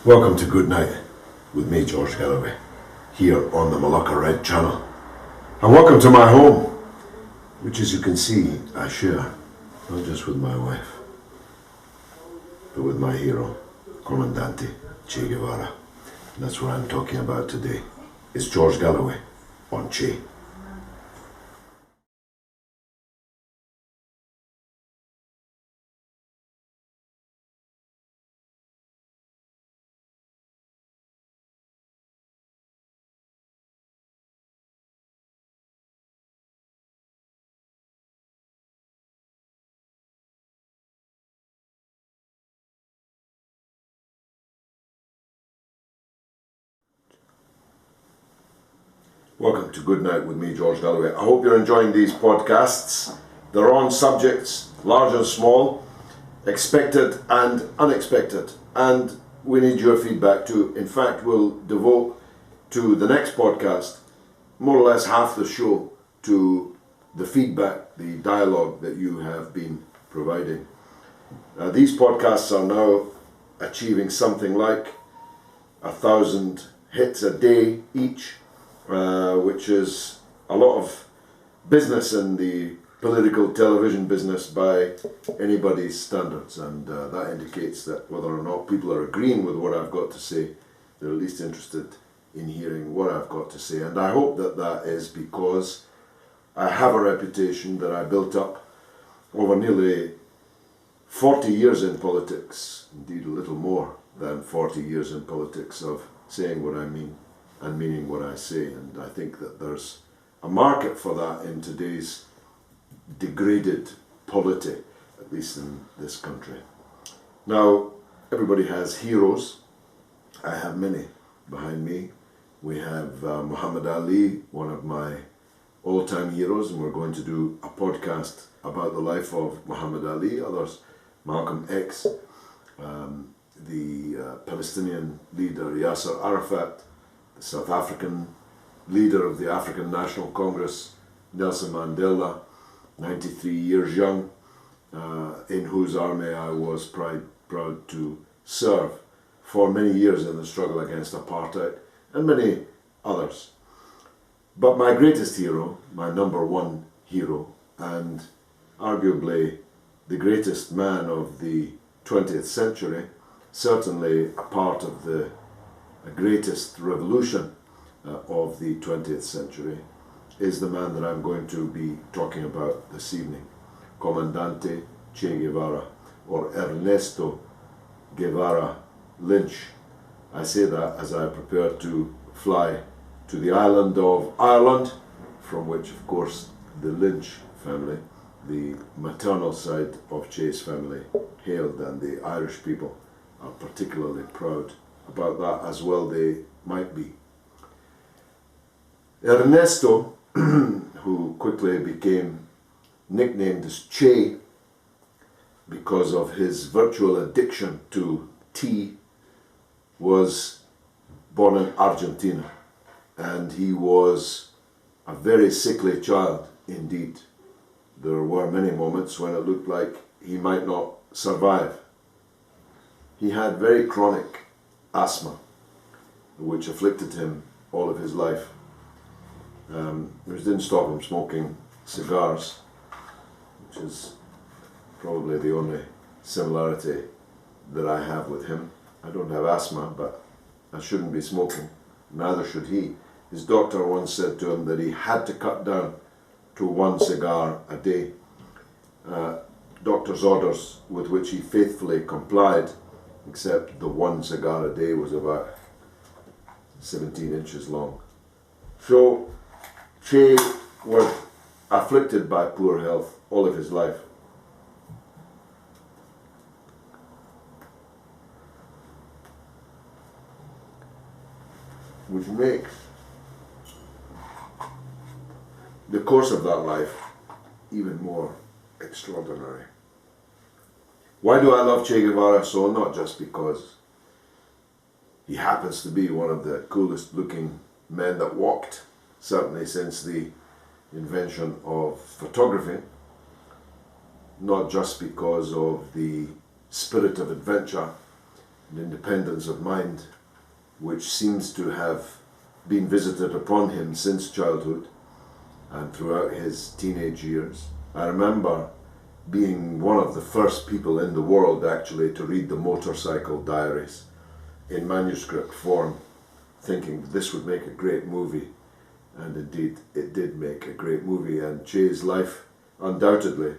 Welcome to Good Night with me, George Galloway, here on the Malacca Red channel. And welcome to my home, which, as you can see, I share not just with my wife, but with my hero, Comandante Che Guevara. And that's what I'm talking about today. It's George Galloway on Che. Welcome to Good Night with me, George Galloway. I hope you're enjoying these podcasts. They're on subjects, large and small, expected and unexpected. And we need your feedback too. In fact, we'll devote to the next podcast more or less half the show to the feedback, the dialogue that you have been providing. These podcasts are now achieving something like 1,000 hits a day each. Which is a lot of business in the political television business by anybody's standards, and that indicates that whether or not people are agreeing with what I've got to say, they're at least interested in hearing what I've got to say. And I hope that that is because I have a reputation that I built up over nearly 40 years in politics, indeed a little more than 40 years in politics, of saying what I mean and meaning what I say. And I think that there's a market for that in today's degraded polity, at least in this country. Now, everybody has heroes. I have many behind me. We have Muhammad Ali, one of my all-time heroes, and we're going to do a podcast about the life of Muhammad Ali. Others, Malcolm X, the Palestinian leader Yasser Arafat, the South African leader of the African National Congress, Nelson Mandela, 93 years young, in whose army I was proud to serve for many years in the struggle against apartheid, and many others. But my greatest hero, my number one hero, and arguably the greatest man of the 20th century, certainly a part of the greatest revolution of the 20th century, is the man that I'm going to be talking about this evening, Comandante Che Guevara, or Ernesto Guevara Lynch. I say that as I prepare to fly to the island of Ireland, from which, of course, the Lynch family, the maternal side of Che's family, hailed, and the Irish people are particularly proud about that, as well they might be. Ernesto, who quickly became nicknamed as Che because of his virtual addiction to tea, was born in Argentina, and he was a very sickly child indeed. There were many moments when it looked like he might not survive. He had very chronic asthma, which afflicted him all of his life, which didn't stop him smoking cigars, which is probably the only similarity that I have with him. I don't have asthma, but I shouldn't be smoking, neither should he. His doctor once said to him that he had to cut down to one cigar a day, doctor's orders with which he faithfully complied, except the one cigar a day was about 17 inches long. So Che was afflicted by poor health all of his life. Which makes the course of that life even more extraordinary. Why do I love Che Guevara so? Not just because he happens to be one of the coolest looking men that walked, certainly since the invention of photography, not just because of the spirit of adventure an independence of mind which seems to have been visited upon him since childhood and throughout his teenage years. I remember being one of the first people in the world actually to read the Motorcycle Diaries in manuscript form, thinking this would make a great movie, and indeed it did make a great movie. And Che's life undoubtedly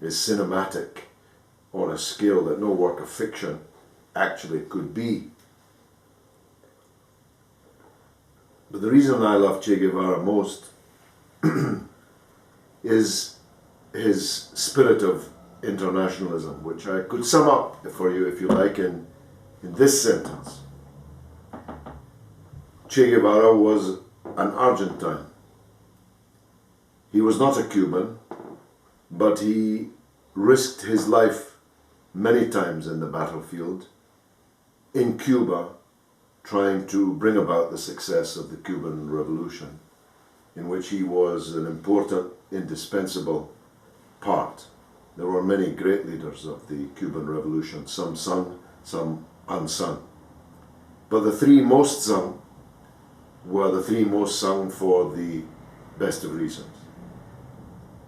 is cinematic on a scale that no work of fiction actually could be. But the reason I love Che Guevara most is his spirit of internationalism, which I could sum up for you, if you like, in this sentence. Che Guevara was an Argentine. He was not a Cuban, but he risked his life many times in the battlefield in Cuba, trying to bring about the success of the Cuban Revolution, in which he was an important, indispensable part. There were many great leaders of the Cuban Revolution, some sung, some unsung. But the three most sung were the three most sung for the best of reasons.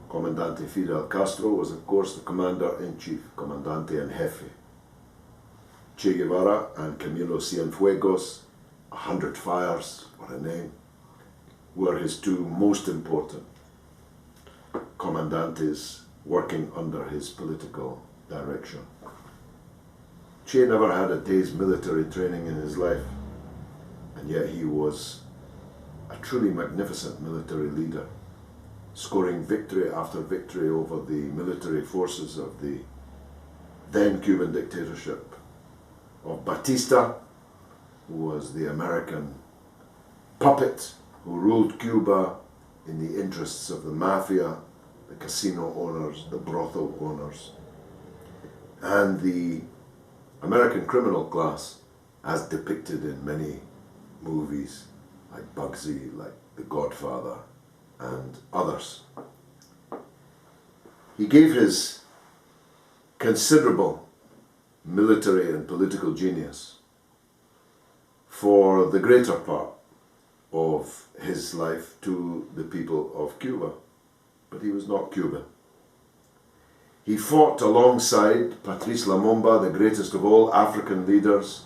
Comandante Fidel Castro was, of course, the commander-in-chief, comandante en jefe. Che Guevara and Camilo Cienfuegos, 100 Fires, what a name, were his two most important commandantes working under his political direction. Che never had a day's military training in his life, and yet he was a truly magnificent military leader, scoring victory after victory over the military forces of the then Cuban dictatorship of Batista, who was the American puppet who ruled Cuba in the interests of the mafia, the casino owners, the brothel owners, and the American criminal class, as depicted in many movies like Bugsy, like The Godfather, and others. He gave his considerable military and political genius for the greater part of his life to the people of Cuba, but he was not Cuban. He fought alongside Patrice Lumumba, the greatest of all African leaders,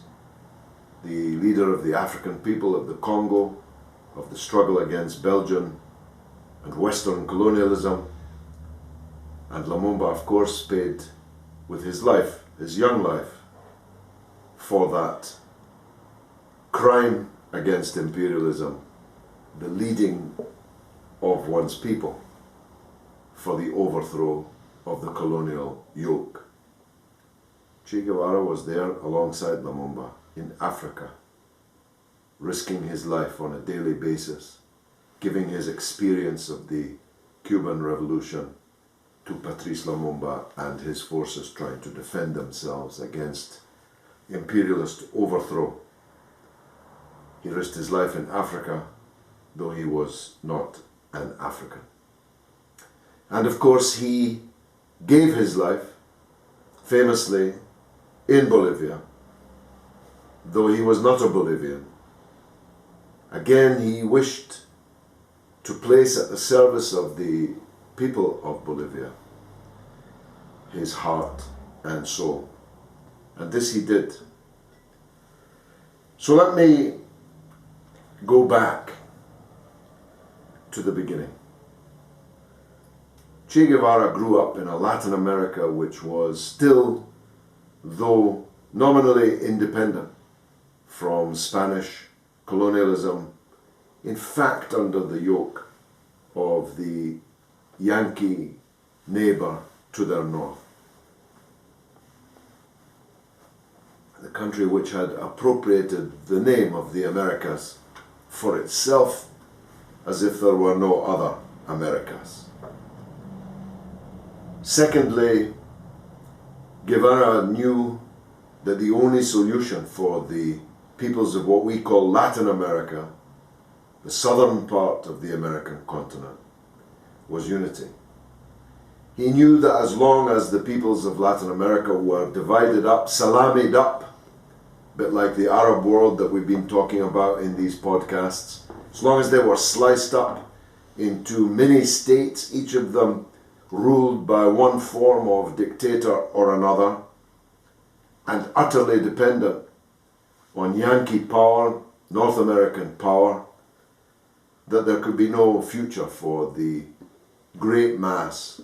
the leader of the African people of the Congo, of the struggle against Belgian and Western colonialism. And Lumumba, of course, paid with his life, his young life, for that crime against imperialism, the leading of one's people for the overthrow of the colonial yoke. Che Guevara was there alongside Lumumba in Africa, risking his life on a daily basis, giving his experience of the Cuban Revolution to Patrice Lumumba and his forces trying to defend themselves against imperialist overthrow. He risked his life in Africa, though he was not an African. And of course he gave his life, famously, in Bolivia, though he was not a Bolivian. Again, he wished to place at the service of the people of Bolivia his heart and soul. And this he did. So let me go back to the beginning. Che Guevara grew up in a Latin America which was still, though nominally independent from Spanish colonialism, in fact under the yoke of the Yankee neighbor to their north. The country which had appropriated the name of the Americas for itself as if there were no other Americas. Secondly, Guevara knew that the only solution for the peoples of what we call Latin America, the southern part of the American continent, was unity. He knew that as long as the peoples of Latin America were divided up, salamied up a bit like the Arab world that we've been talking about in these podcasts, as long as they were sliced up into mini states, each of them ruled by one form of dictator or another, and utterly dependent on Yankee power, North American power, that there could be no future for the great mass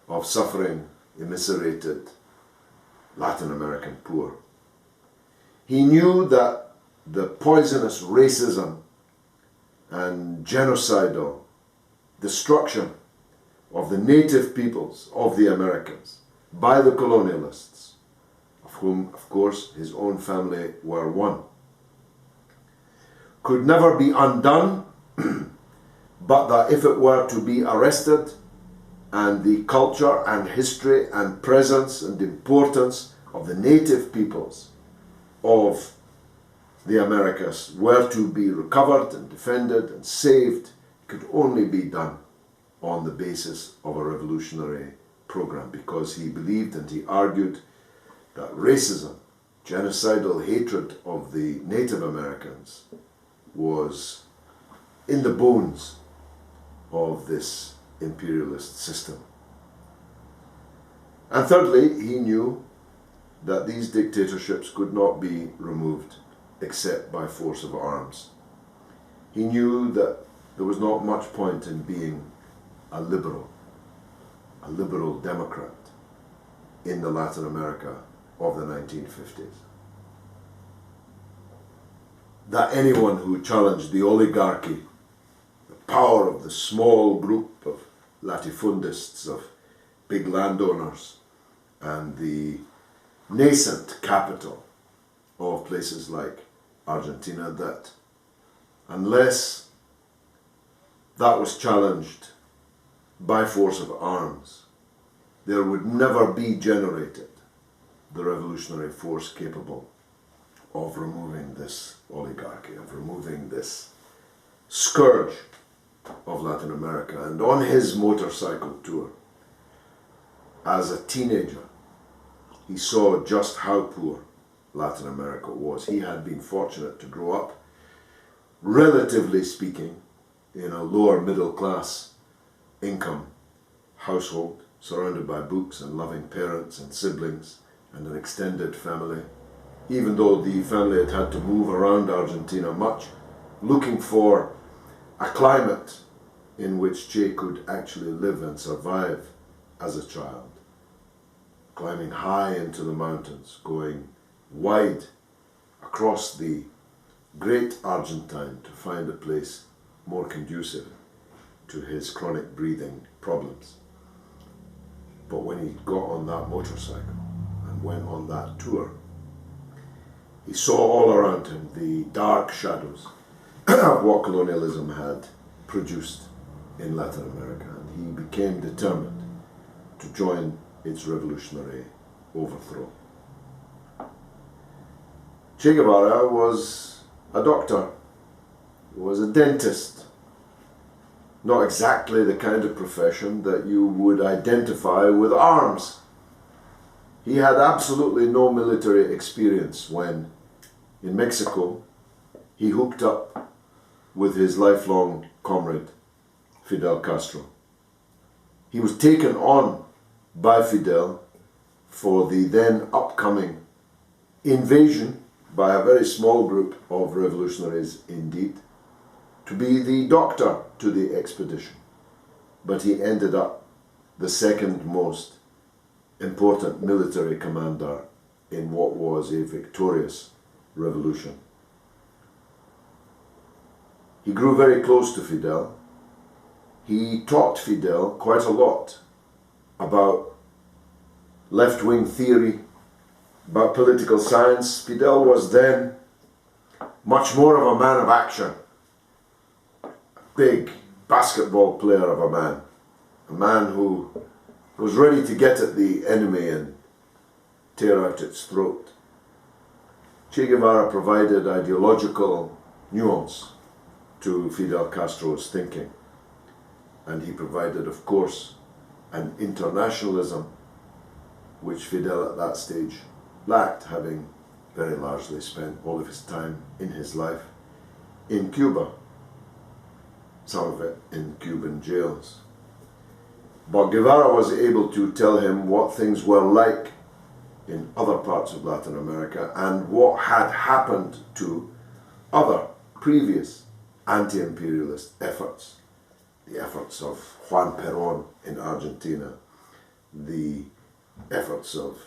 of suffering, immiserated Latin American poor. He knew that the poisonous racism and genocidal destruction of the native peoples of the Americas by the colonialists, of whom, of course, his own family were one, could never be undone, but that if it were to be arrested, and the culture and history and presence and importance of the native peoples of the Americas were to be recovered and defended and saved, could only be done on the basis of a revolutionary program, because he believed and he argued that racism, genocidal hatred of the Native Americans, was in the bones of this imperialist system. And thirdly, he knew that these dictatorships could not be removed except by force of arms. He knew that there was not much point in being a liberal Democrat in the Latin America of the 1950s. That anyone who challenged the oligarchy, the power of the small group of latifundists, of big landowners, and the nascent capital of places like Argentina, that unless that was challenged by force of arms, there would never be generated the revolutionary force capable of removing this oligarchy, of removing this scourge of Latin America. And on his motorcycle tour, as a teenager, he saw just how poor Latin America was. He had been fortunate to grow up, relatively speaking, in a lower middle class income household, surrounded by books and loving parents and siblings and an extended family, even though the family had had to move around Argentina much, looking for a climate in which Che could actually live and survive as a child, climbing high into the mountains, going wide across the great Argentine to find a place more conducive to his chronic breathing problems. But when he got on that motorcycle and went on that tour, he saw all around him the dark shadows of what colonialism had produced in Latin America, and he became determined to join its revolutionary overthrow. Che Guevara was a doctor, was a dentist. Not exactly the kind of profession that you would identify with arms. He had absolutely no military experience when, in Mexico, he hooked up with his lifelong comrade, Fidel Castro. He was taken on by Fidel for the then upcoming invasion by a very small group of revolutionaries indeed, to be the doctor to the expedition. But he ended up the second most important military commander in what was a victorious revolution. He grew very close to Fidel. He taught Fidel quite a lot about left-wing theory, about political science. Fidel was then much more of a man of action, a big basketball player of a man who was ready to get at the enemy and tear out its throat. Che Guevara provided ideological nuance to Fidel Castro's thinking, and he provided, of course, an internationalism which Fidel at that stage lacked, having very largely spent all of his time in his life in Cuba, some of it in Cuban jails. But Guevara was able to tell him what things were like in other parts of Latin America and what had happened to other previous anti-imperialist efforts. The efforts of Juan Perón in Argentina, the efforts of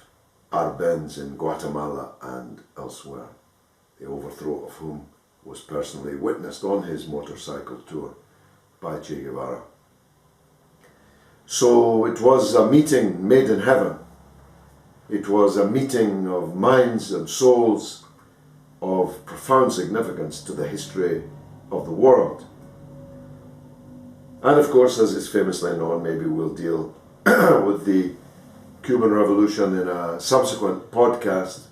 Arbenz in Guatemala and elsewhere, the overthrow of whom was personally witnessed on his motorcycle tour by Che Guevara. So it was a meeting made in heaven. It was a meeting of minds and souls of profound significance to the history of the world. And of course, as is famously known, maybe we'll deal with the Cuban Revolution in a subsequent podcast.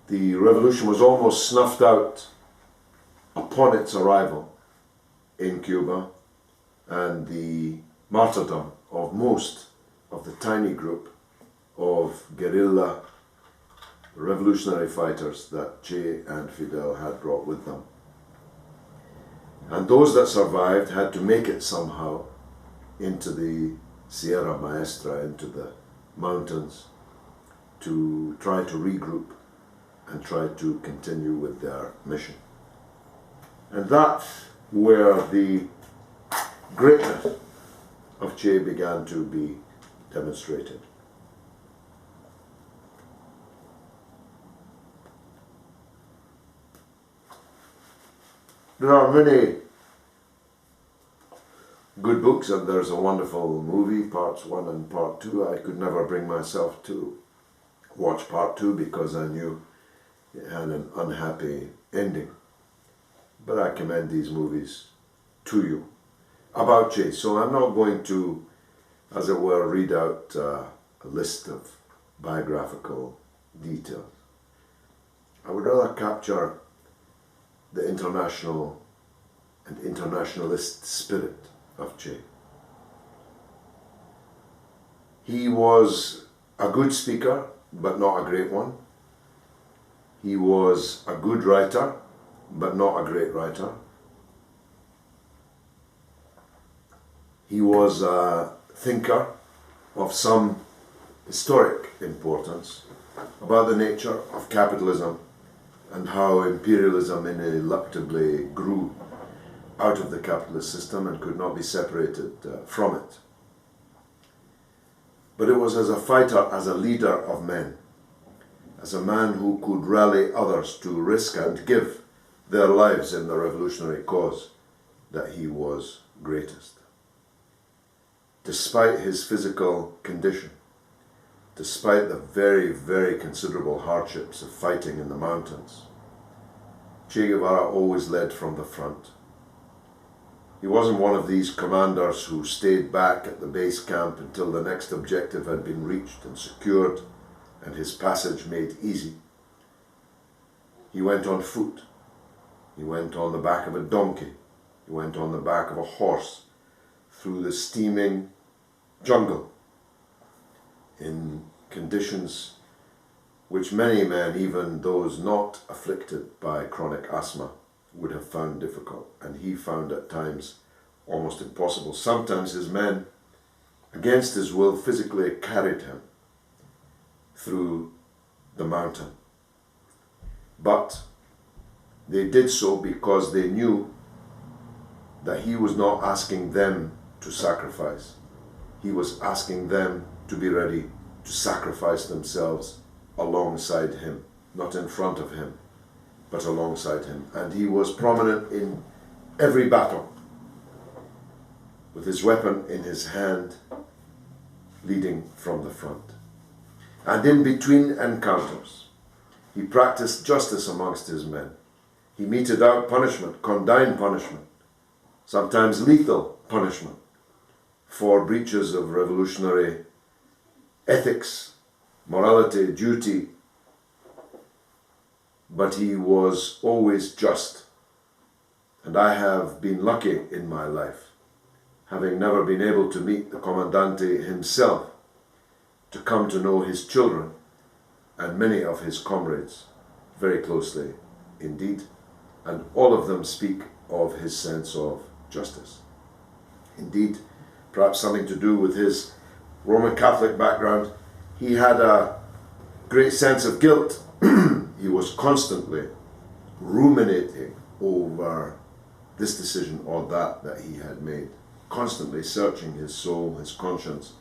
The revolution was almost snuffed out upon its arrival in Cuba, and the martyrdom of most of the tiny group of guerrilla revolutionary fighters that Che and Fidel had brought with them. And those that survived had to make it somehow into the Sierra Maestra, into the mountains, to try to regroup and try to continue with their mission. And that's where the greatness of Che began to be demonstrated. There are many good books, and there's a wonderful movie, parts 1 and part 2. I could never bring myself to watch part 2 because I knew it had an unhappy ending. But I commend these movies to you about Che. So I'm not going to, as it were, read out a list of biographical details. I would rather capture the international and internationalist spirit of Che. He was a good speaker, but not a great one. He was a good writer, but not a great writer. He was a thinker of some historic importance about the nature of capitalism and how imperialism ineluctably grew out of the capitalist system and could not be separated from it. But it was as a fighter, as a leader of men, as a man who could rally others to risk and give their lives in the revolutionary cause, that he was greatest. Despite his physical condition, despite the very, very considerable hardships of fighting in the mountains, Che Guevara always led from the front. He wasn't one of these commanders who stayed back at the base camp until the next objective had been reached and secured and his passage made easy. He went on foot. He went on the back of a donkey. He went on the back of a horse through the steaming jungle in conditions which many men, even those not afflicted by chronic asthma, would have found difficult, and he found at times almost impossible. Sometimes his men, against his will, physically carried him through the mountain. But they did so because they knew that he was not asking them to sacrifice. He was asking them to be ready to sacrifice themselves alongside him, not in front of him, but alongside him. And he was prominent in every battle, with his weapon in his hand, leading from the front. And in between encounters, he practiced justice amongst his men. He meted out punishment, condign punishment, sometimes lethal punishment, for breaches of revolutionary ethics, morality, duty. But he was always just. And I have been lucky in my life, having never been able to meet the Comandante himself, to come to know his children and many of his comrades very closely indeed, and all of them speak of his sense of justice. Indeed, perhaps something to do with his Roman Catholic background, he had a great sense of guilt. He was constantly ruminating over this decision or that he had made, constantly searching his soul, his conscience,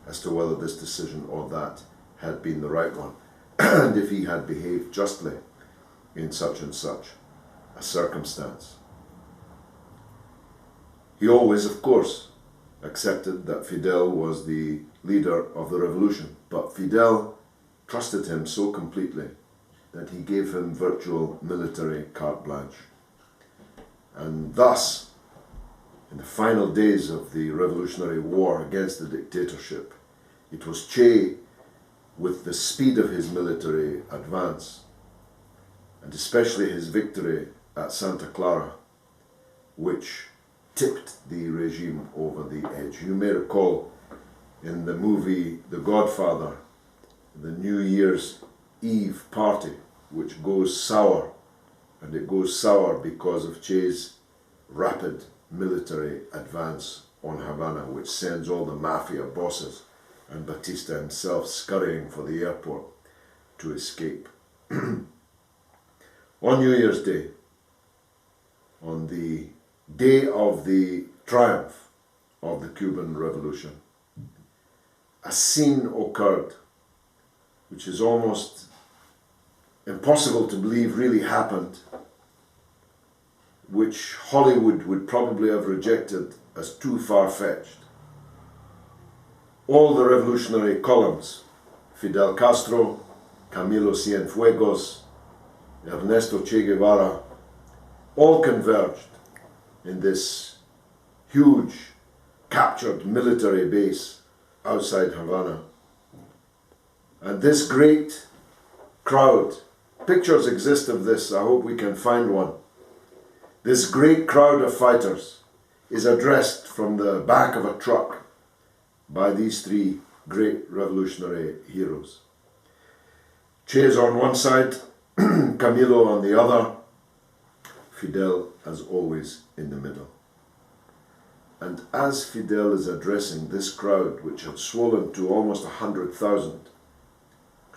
as to whether this decision or that had been the right one, and if he had behaved justly in such and such a circumstance. He always, of course, accepted that Fidel was the leader of the revolution, but Fidel trusted him so completely that he gave him virtual military carte blanche. And thus, in the final days of the Revolutionary War against the dictatorship, it was Che, with the speed of his military advance, and especially his victory at Santa Clara, which tipped the regime over the edge. You may recall in the movie The Godfather, the New Year's Eve party, which goes sour, and it goes sour because of Che's rapid military advance on Havana, which sends all the mafia bosses and Batista himself scurrying for the airport to escape. On New Year's Day, on the day of the triumph of the Cuban Revolution, a scene occurred which is almost impossible to believe really happened, which Hollywood would probably have rejected as too far-fetched. All the revolutionary columns, Fidel Castro, Camilo Cienfuegos, Ernesto Che Guevara, all converged in this huge captured military base outside Havana. And this great crowd, pictures exist of this, I hope we can find one. This great crowd of fighters is addressed from the back of a truck by these three great revolutionary heroes. Che is on one side, Camilo on the other, Fidel as always in the middle. And as Fidel is addressing this crowd, which had swollen to almost 100,000,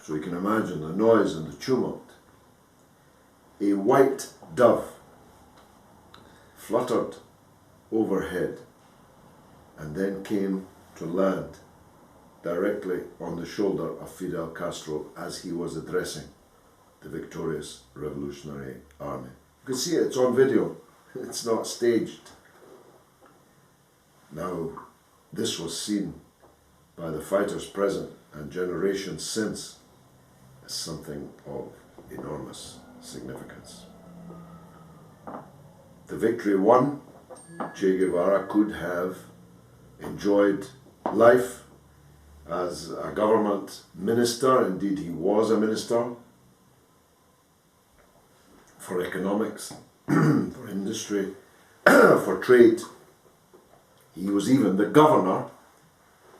so you can imagine the noise and the tumult, a white dove fluttered overhead and then came to land directly on the shoulder of Fidel Castro as he was addressing the victorious Revolutionary Army. You can see it, it's on video, it's not staged. Now, this was seen by the fighters present and generations since as something of enormous significance. The victory won, Che Guevara could have enjoyed life as a government minister. Indeed, he was a minister for economics, for industry, for trade. He was even the governor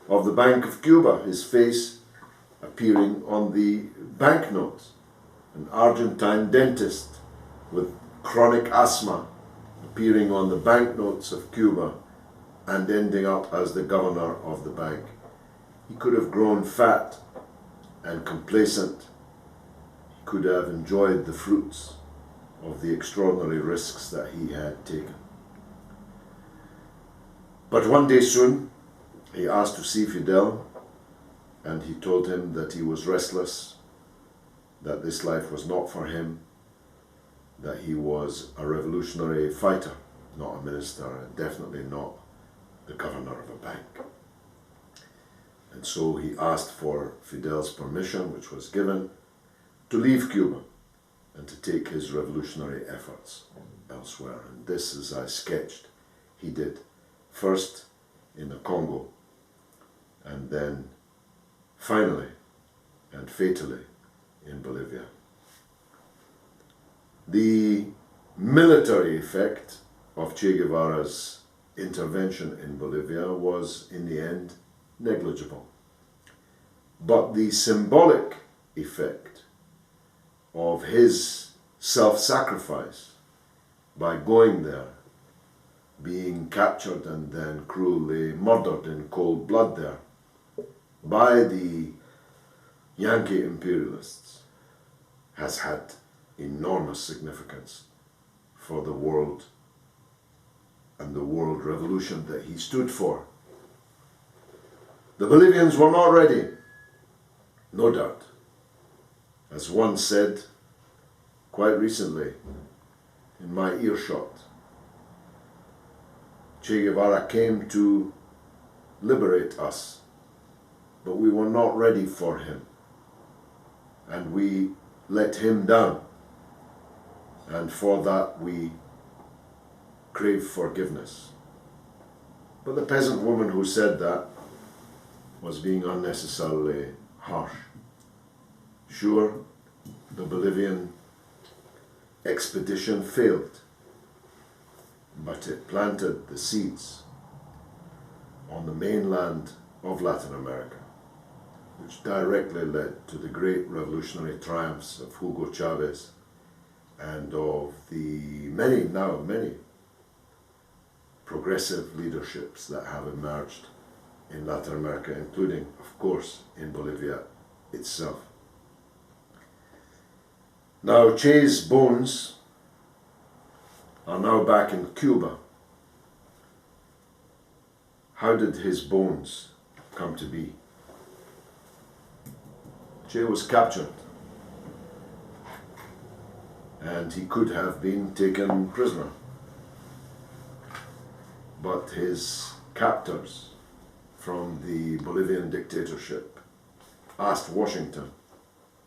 of the Bank of Cuba, his face appearing on the banknotes. An Argentine dentist with chronic asthma appearing on the banknotes of Cuba and ending up as the governor of the bank. He could have grown fat and complacent. He could have enjoyed the fruits of the extraordinary risks that he had taken. But one day soon, he asked to see Fidel, and he told him that he was restless, that this life was not for him, that he was a revolutionary fighter, not a minister, and definitely not the governor of a bank. And so he asked for Fidel's permission, which was given, to leave Cuba and to take his revolutionary efforts elsewhere. And this, as I sketched, he did. First in the Congo, and then finally and fatally in Bolivia. The military effect of Che Guevara's intervention in Bolivia was, in the end, negligible. But the symbolic effect of his self-sacrifice by going there, being captured and then cruelly murdered in cold blood there by the Yankee imperialists, has had enormous significance for the world and the world revolution that he stood for. The Bolivians were not ready, no doubt. As one said quite recently in my earshot, Che Guevara came to liberate us, but we were not ready for him, and we let him down, and for that we crave forgiveness. But the peasant woman who said that was being unnecessarily harsh. Sure, the Bolivian expedition failed, but it planted the seeds on the mainland of Latin America, which directly led to the great revolutionary triumphs of Hugo Chavez and of the many progressive leaderships that have emerged in Latin America, including, of course, in Bolivia itself. Now, Che's bones are now back in Cuba. How did his bones come to be? Che was captured, and he could have been taken prisoner. But his captors from the Bolivian dictatorship asked Washington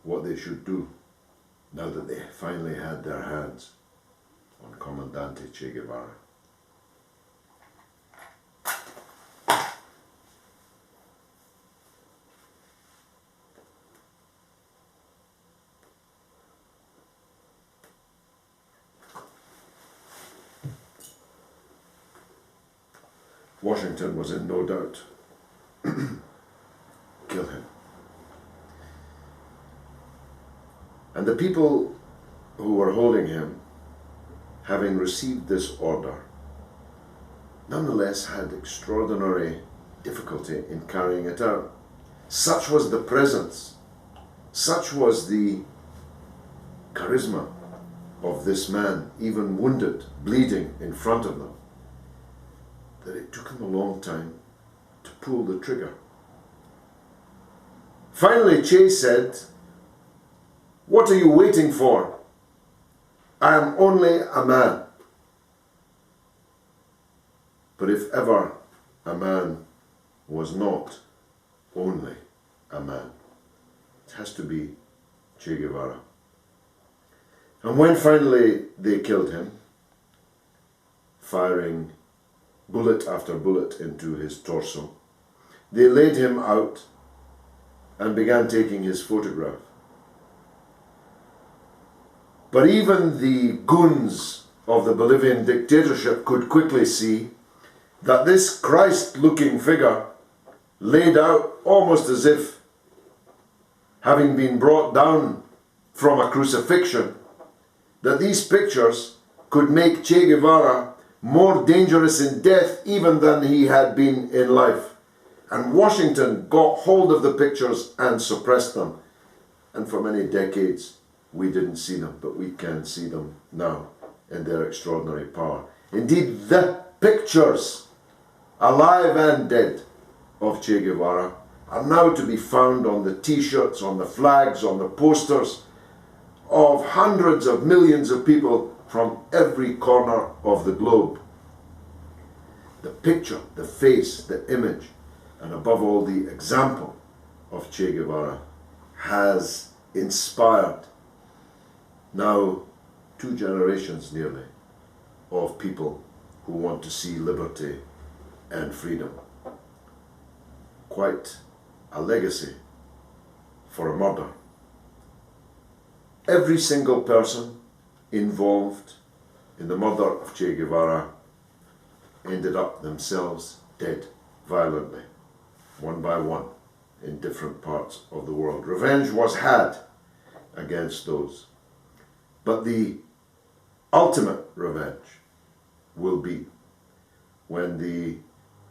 what they should do now that they finally had their hands on Comandante Che Guevara. Washington was in no doubt. Kill him. And the people who were holding him, having received this order, nonetheless had extraordinary difficulty in carrying it out. Such was the presence, such was the charisma of this man, even wounded, bleeding in front of them, that it took him a long time to pull the trigger. Finally, Che said, "What are you waiting for? I am only a man." But if ever a man was not only a man, it has to be Che Guevara. And when finally they killed him, firing bullet after bullet into his torso, they laid him out and began taking his photograph. But even the goons of the Bolivian dictatorship could quickly see that this Christ-looking figure, laid out almost as if having been brought down from a crucifixion, that these pictures could make Che Guevara more dangerous in death even than he had been in life. And Washington got hold of the pictures and suppressed them. And for many decades, we didn't see them, but we can see them now in their extraordinary power. Indeed, the pictures, alive and dead, of Che Guevara are now to be found on the t-shirts, on the flags, on the posters of hundreds of millions of people from every corner of the globe. The picture, the face, the image, and above all the example of Che Guevara has inspired now 2 generations nearly of people who want to see liberty and freedom. Quite a legacy for a murder. Every single person involved in the murder of Che Guevara ended up themselves dead violently, one by one, in different parts of the world. Revenge was had against those But the ultimate revenge will be when the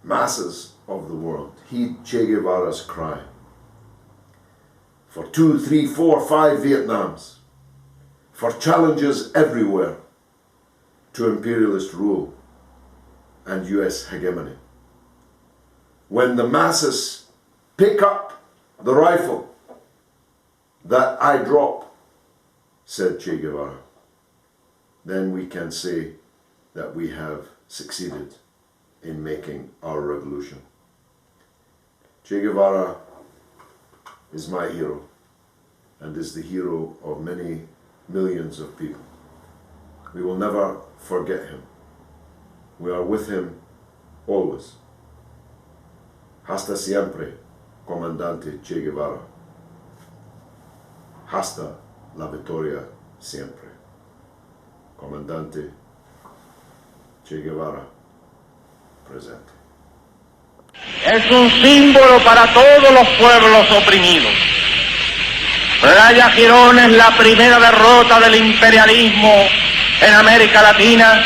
masses of the world heed Che Guevara's cry for 2, 3, 4, 5 Vietnams, for challenges everywhere to imperialist rule and US hegemony. When the masses pick up the rifle that I drop, said Che Guevara, then we can say that we have succeeded in making our revolution. Che Guevara is my hero and is the hero of many millions of people. We will never forget him. We are with him always. Hasta siempre, Comandante Che Guevara. Hasta la victoria siempre. Comandante Che Guevara, presente. Es un símbolo para todos los pueblos oprimidos. Playa Girón es la primera derrota del imperialismo en América Latina,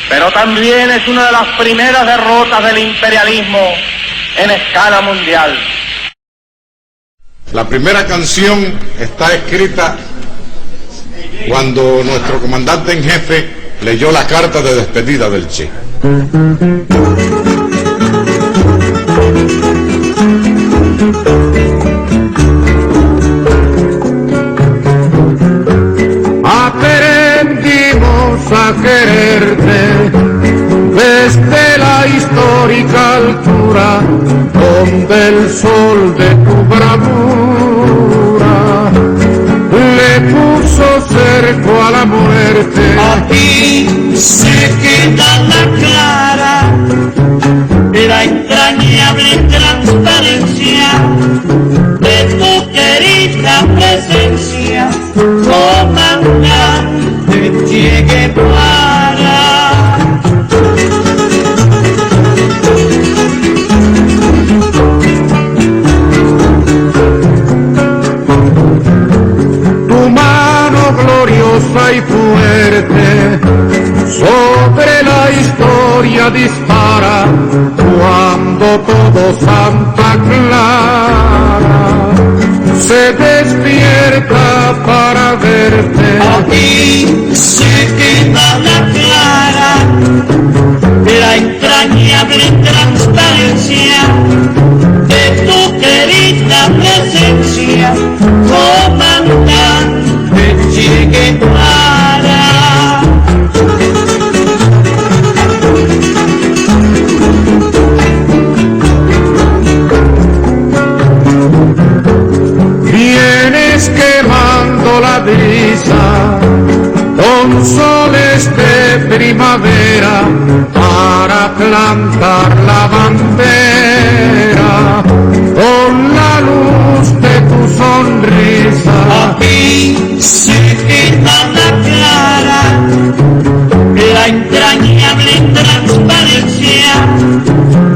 pero también es una de las primeras derrotas del imperialismo en escala mundial. La primera canción está escrita cuando nuestro comandante en jefe leyó la carta de despedida del Che. Aprendimos a quererte desde la histórica altura donde el sol de tu bravura le puso cerco a la muerte. Aquí se queda la clara de la entrañable transparencia de tu querida presencia, comandante Che Guevara. Tu mano gloriosa y fuerte sobre la historia dispara cuando todo Santa Clara se despierta para verte. Aquí se queda la clara de la entrañable transparencia de tu querida presencia, comandante Che Guevara. Vienes quemando la brisa con soles de primavera para plantar la bandera con la luz de tu sonrisa. Aquí se queda la clara la entrañable transparencia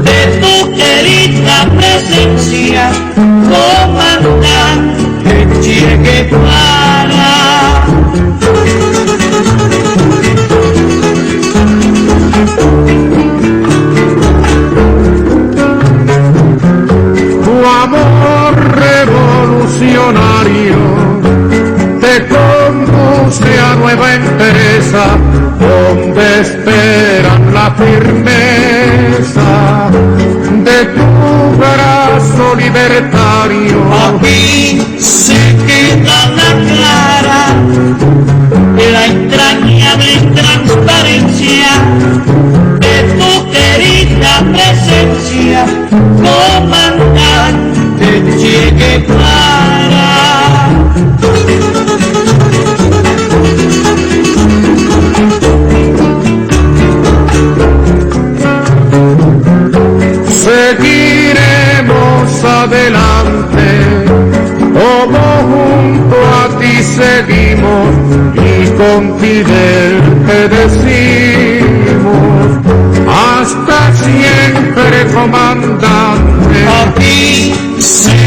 de tu querida presencia, comandante Che Guevara. Tu amor revolucionario te conduce a nueva empresa donde esperan la firmeza de tu brazo libertario. Aquí se queda la clara la entrañable transparencia de tu querida presencia, comandante Che Guevara. Seguiremos adelante, como junto a ti seguimos y con Fidel te decimos, hasta siempre, comandante. Aquí se